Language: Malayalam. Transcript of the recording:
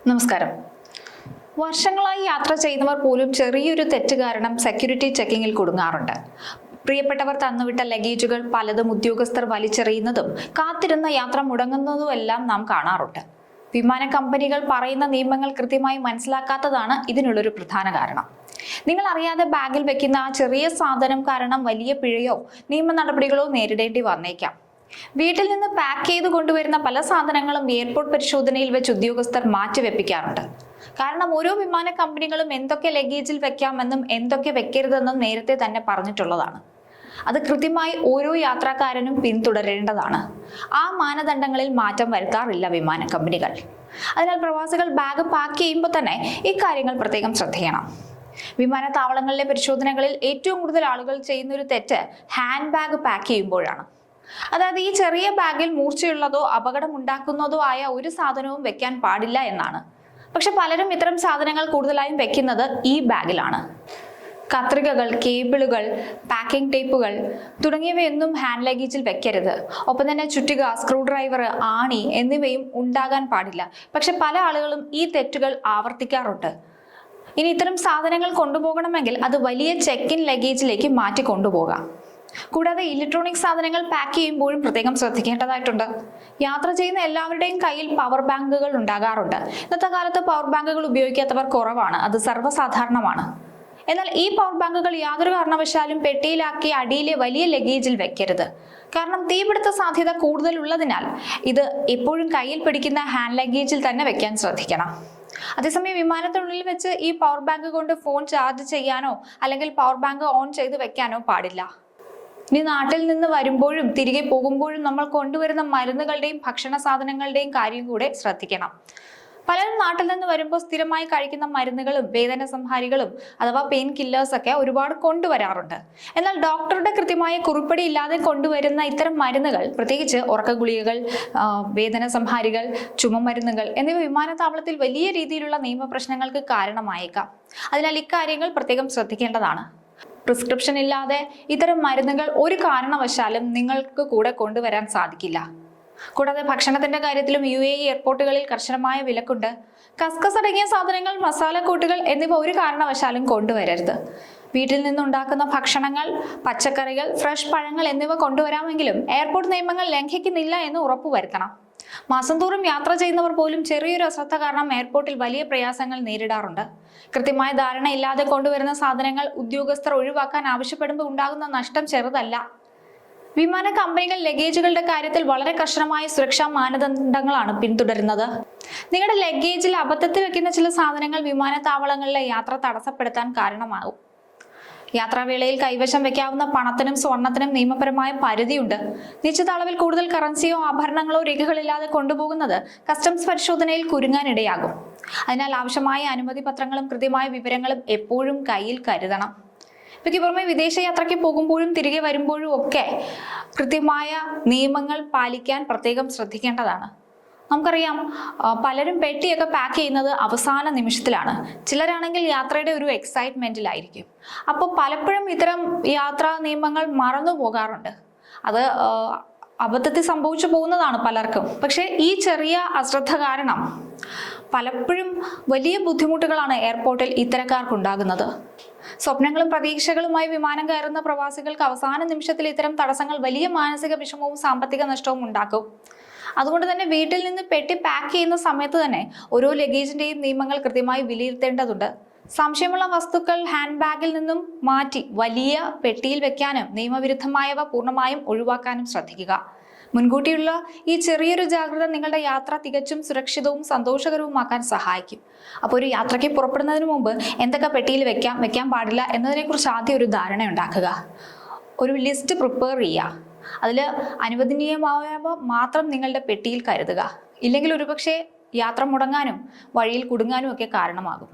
നമസ്കാരം. വർഷങ്ങളായി യാത്ര ചെയ്യുന്നവർ പോലും ചെറിയൊരു തെറ്റ് കാരണം സെക്യൂരിറ്റി ചെക്കിങ്ങിൽ കുടുങ്ങാറുണ്ട്. പ്രിയപ്പെട്ടവർ തന്നുവിട്ട ലഗേജുകൾ പലതും ഉദ്യോഗസ്ഥർ വലിച്ചെറിയുന്നതും കാത്തിരുന്ന യാത്ര മുടങ്ങുന്നതുമെല്ലാം നാം കാണാറുണ്ട്. വിമാന കമ്പനികൾ പറയുന്ന നിയമങ്ങൾ കൃത്യമായി മനസ്സിലാക്കാത്തതാണ് ഇതിനുള്ളൊരു പ്രധാന കാരണം. നിങ്ങൾ അറിയാതെ ബാഗിൽ വെക്കുന്ന ആ ചെറിയ സാധനം കാരണം വലിയ പിഴയോ നിയമ നടപടികളോ നേരിടേണ്ടി വന്നേക്കാം. വീട്ടിൽ നിന്ന് പാക്ക് ചെയ്ത് കൊണ്ടുവരുന്ന പല സാധനങ്ങളും എയർപോർട്ട് പരിശോധനയിൽ വെച്ച് ഉദ്യോഗസ്ഥർ മാറ്റിവെപ്പിക്കാറുണ്ട്. കാരണം ഓരോ വിമാന കമ്പനികളും എന്തൊക്കെ ലഗേജിൽ വെക്കാമെന്നും എന്തൊക്കെ വെക്കരുതെന്നും നേരത്തെ തന്നെ പറഞ്ഞിട്ടുള്ളതാണ്. അത് കൃത്യമായി ഓരോ യാത്രക്കാരനും പിന്തുടരേണ്ടതാണ്. ആ മാനദണ്ഡങ്ങളിൽ മാറ്റം വരുത്താറില്ല വിമാന കമ്പനികൾ. അതിനാൽ പ്രവാസികൾ ബാഗ് പാക്ക് ചെയ്യുമ്പോൾ തന്നെ ഇക്കാര്യങ്ങൾ പ്രത്യേകം ശ്രദ്ധിക്കണം. വിമാനത്താവളങ്ങളിലെ പരിശോധനകളിൽ ഏറ്റവും കൂടുതൽ ആളുകൾ ചെയ്യുന്ന ഒരു തെറ്റ് ഹാൻഡ് ബാഗ് പാക്ക് ചെയ്യുമ്പോഴാണ്. അതായത് ഈ ചെറിയ ബാഗിൽ മൂർച്ചയുള്ളതോ അപകടം ഉണ്ടാക്കുന്നതോ ആയ ഒരു സാധനവും വെക്കാൻ പാടില്ല എന്നാണ്. പക്ഷെ പലരും ഇത്തരം സാധനങ്ങൾ കൂടുതലായും വെക്കുന്നത് ഈ ബാഗിലാണ്. കത്രികകൾ, കേബിളുകൾ, പാക്കിംഗ് ടേപ്പുകൾ തുടങ്ങിയവയൊന്നും ഹാൻഡ് ലഗേജിൽ വെക്കരുത്. ഒപ്പം തന്നെ ചുറ്റിക, സ്ക്രൂ ഡ്രൈവർ, ആണി എന്നിവയും ഉണ്ടാകാൻ പാടില്ല. പക്ഷെ പല ആളുകളും ഈ തെറ്റുകൾ ആവർത്തിക്കാറുണ്ട്. ഇനി ഇത്തരം സാധനങ്ങൾ കൊണ്ടുപോകണമെങ്കിൽ അത് വലിയ ചെക്ക് ഇൻ ലഗേജിലേക്ക് മാറ്റി കൊണ്ടുപോകാം. കൂടാതെ ഇലക്ട്രോണിക് സാധനങ്ങൾ പാക്ക് ചെയ്യുമ്പോഴും പ്രത്യേകം ശ്രദ്ധിക്കേണ്ടതായിട്ടുണ്ട്. യാത്ര ചെയ്യുന്ന എല്ലാവരുടെയും കയ്യിൽ പവർ ബാങ്കുകൾ ഉണ്ടാകാറുണ്ട്. ഇന്നത്തെ കാലത്ത് പവർ ബാങ്കുകൾ ഉപയോഗിക്കാത്തവർ കുറവാണ്. അത് സർവ്വസാധാരണമാണ്. എന്നാൽ ഈ പവർ ബാങ്കുകൾ യാതൊരു കാരണവശാലും പെട്ടിയിലാക്കി അടിയിലെ വലിയ ലഗേജിൽ വെക്കരുത്. കാരണം തീപിടുത്ത സാധ്യത കൂടുതലുള്ളതിനാൽ ഇത് എപ്പോഴും കയ്യിൽ പിടിക്കുന്ന ഹാൻഡ് ലഗേജിൽ തന്നെ വെക്കാൻ ശ്രദ്ധിക്കണം. അതേസമയം വിമാനത്തിനുള്ളിൽ വെച്ച് ഈ പവർ ബാങ്ക് കൊണ്ട് ഫോൺ ചാർജ് ചെയ്യാനോ അല്ലെങ്കിൽ പവർ ബാങ്ക് ഓൺ ചെയ്ത് വെക്കാനോ പാടില്ല. ഇനി നാട്ടിൽ നിന്ന് വരുമ്പോഴും തിരികെ പോകുമ്പോഴും നമ്മൾ കൊണ്ടുവരുന്ന മരുന്നുകളുടെയും ഭക്ഷണ സാധനങ്ങളുടെയും കാര്യം കൂടെ ശ്രദ്ധിക്കണം. പലരും നാട്ടിൽ നിന്ന് വരുമ്പോൾ സ്ഥിരമായി കഴിക്കുന്ന മരുന്നുകളും വേദന സംഹാരികളും അഥവാ പെയിൻ കില്ലേഴ്സ് ഒക്കെ ഒരുപാട് കൊണ്ടുവരാറുണ്ട്. എന്നാൽ ഡോക്ടറുടെ കൃത്യമായ കുറിപ്പടി ഇല്ലാതെ കൊണ്ടുവരുന്ന ഇത്തരം മരുന്നുകൾ, പ്രത്യേകിച്ച് ഉറക്ക ഗുളികകൾ, വേദന സംഹാരികൾ, ചുമമരുന്നുകൾ എന്നിവ വിമാനത്താവളത്തിൽ വലിയ രീതിയിലുള്ള നിയമപ്രശ്നങ്ങൾക്ക് കാരണമായേക്കാം. അതിനാൽ ഇക്കാര്യങ്ങൾ പ്രത്യേകം ശ്രദ്ധിക്കേണ്ടതാണ്. പ്രിസ്ക്രിപ്ഷൻ ഇല്ലാതെ ഇത്തരം മരുന്നുകൾ ഒരു കാരണവശാലും നിങ്ങൾക്ക് കൂടെ കൊണ്ടുവരാൻ സാധിക്കില്ല. കൂടാതെ ഭക്ഷണത്തിന്റെ കാര്യത്തിലും UAE എയർപോർട്ടുകളിൽ കർശനമായ വിലക്കുണ്ട്. കസ്കസ് അടങ്ങിയ സാധനങ്ങൾ, മസാലക്കൂട്ടുകൾ എന്നിവ ഒരു കാരണവശാലും കൊണ്ടുവരരുത്. വീട്ടിൽ നിന്നുണ്ടാക്കുന്ന ഭക്ഷണങ്ങൾ, പച്ചക്കറികൾ, ഫ്രഷ് പഴങ്ങൾ എന്നിവ കൊണ്ടുവരാമെങ്കിലും എയർപോർട്ട് നിയമങ്ങൾ ലംഘിക്കുന്നില്ല എന്ന് ഉറപ്പുവരുത്തണം. മാസം തോറും യാത്ര ചെയ്യുന്നവർ പോലും ചെറിയൊരു അശ്രദ്ധ കാരണം എയർപോർട്ടിൽ വലിയ പ്രയാസങ്ങൾ നേരിടാറുണ്ട്. കൃത്യമായ ധാരണയില്ലാതെ കൊണ്ടുവരുന്ന സാധനങ്ങൾ ഉദ്യോഗസ്ഥർ ഒഴിവാക്കാൻ ആവശ്യപ്പെടുമ്പോൾ ഉണ്ടാകുന്ന നഷ്ടം ചെറുതല്ല. വിമാന കമ്പനികൾ ലഗേജുകളുടെ കാര്യത്തിൽ വളരെ കർശനമായ സുരക്ഷാ മാനദണ്ഡങ്ങളാണ് പിന്തുടരുന്നത്. നിങ്ങളുടെ ലഗേജിൽ അബദ്ധത്തിൽ വെക്കുന്ന ചില സാധനങ്ങൾ വിമാനത്താവളങ്ങളിലെ യാത്ര തടസ്സപ്പെടുത്താൻ കാരണമാകും. യാത്രാവേളയിൽ കൈവശം വെക്കാവുന്ന പണത്തിനും സ്വർണത്തിനും നിയമപരമായ പരിധിയുണ്ട്. നിശ്ചിത അളവിൽ കൂടുതൽ കറൻസിയോ ആഭരണങ്ങളോ രേഖകളില്ലാതെ കൊണ്ടുപോകുന്നത് കസ്റ്റംസ് പരിശോധനയിൽ കുരുങ്ങാനിടയാകും. അതിനാൽ ആവശ്യമായ അനുമതി പത്രങ്ങളും കൃത്യമായ വിവരങ്ങളും എപ്പോഴും കയ്യിൽ കരുതണം. ഇവയ്ക്ക് പുറമെ വിദേശയാത്രയ്ക്ക് പോകുമ്പോഴും തിരികെ വരുമ്പോഴും ഒക്കെ കൃത്യമായ നിയമങ്ങൾ പാലിക്കാൻ പ്രത്യേകം ശ്രദ്ധിക്കേണ്ടതാണ്. നമുക്കറിയാം, പലരും പെട്ടിയൊക്കെ പാക്ക് ചെയ്യുന്നത് അവസാന നിമിഷത്തിലാണ്. ചിലരാണെങ്കിൽ യാത്രയുടെ ഒരു എക്സൈറ്റ്മെന്റിലായിരിക്കും. അപ്പോൾ പലപ്പോഴും ഇത്തരം യാത്രാ നിയമങ്ങൾ മറന്നു പോകാറുണ്ട്. അത് അബദ്ധത്തിൽ സംഭവിച്ചു പോകുന്നതാണ് പലർക്കും. പക്ഷേ ഈ ചെറിയ അശ്രദ്ധ കാരണം പലപ്പോഴും വലിയ ബുദ്ധിമുട്ടുകളാണ് എയർപോർട്ടിൽ ഇത്തരക്കാർക്കുണ്ടാകുന്നത്. സ്വപ്നങ്ങളും പ്രതീക്ഷകളുമായി വിമാനം കയറുന്ന പ്രവാസികൾക്ക് അവസാന നിമിഷത്തിൽ ഇത്തരം തടസ്സങ്ങൾ വലിയ മാനസിക വിഷമവും സാമ്പത്തിക നഷ്ടവും ഉണ്ടാക്കും. അതുകൊണ്ട് തന്നെ വീട്ടിൽ നിന്ന് പെട്ടി പാക്ക് ചെയ്യുന്ന സമയത്ത് തന്നെ ഓരോ ലഗേജിന്റെയും നിയമങ്ങൾ കൃത്യമായി വിലയിരുത്തേണ്ടതുണ്ട്. സംശയമുള്ള വസ്തുക്കൾ ഹാൻഡ് ബാഗിൽ നിന്നും മാറ്റി വലിയ പെട്ടിയിൽ വെക്കാനും നിയമവിരുദ്ധമായവ പൂർണ്ണമായും ഒഴിവാക്കാനും ശ്രദ്ധിക്കുക. മുൻകൂട്ടിയുള്ള ഈ ചെറിയൊരു ജാഗ്രത നിങ്ങളുടെ യാത്ര തികച്ചും സുരക്ഷിതവും സന്തോഷകരവുമാക്കാൻ സഹായിക്കും. അപ്പോൾ ഒരു യാത്രയ്ക്ക് പുറപ്പെടുന്നതിന് മുമ്പ് എന്തൊക്കെ പെട്ടിയിൽ വെക്കാൻ പാടില്ല എന്നതിനെക്കുറിച്ച് ആദ്യം ഒരു ധാരണ ഉണ്ടാക്കുക. ഒരു ലിസ്റ്റ് പ്രിപ്പയർ ചെയ്യുക. അതിൽ അനുവദനീയമായവ മാത്രം നിങ്ങളുടെ പെട്ടിയിൽ കരുതുക. ഇല്ലെങ്കിൽ ഒരുപക്ഷെ യാത്ര മുടങ്ങാനും വഴിയിൽ കുടുങ്ങാനും ഒക്കെ കാരണമാകും.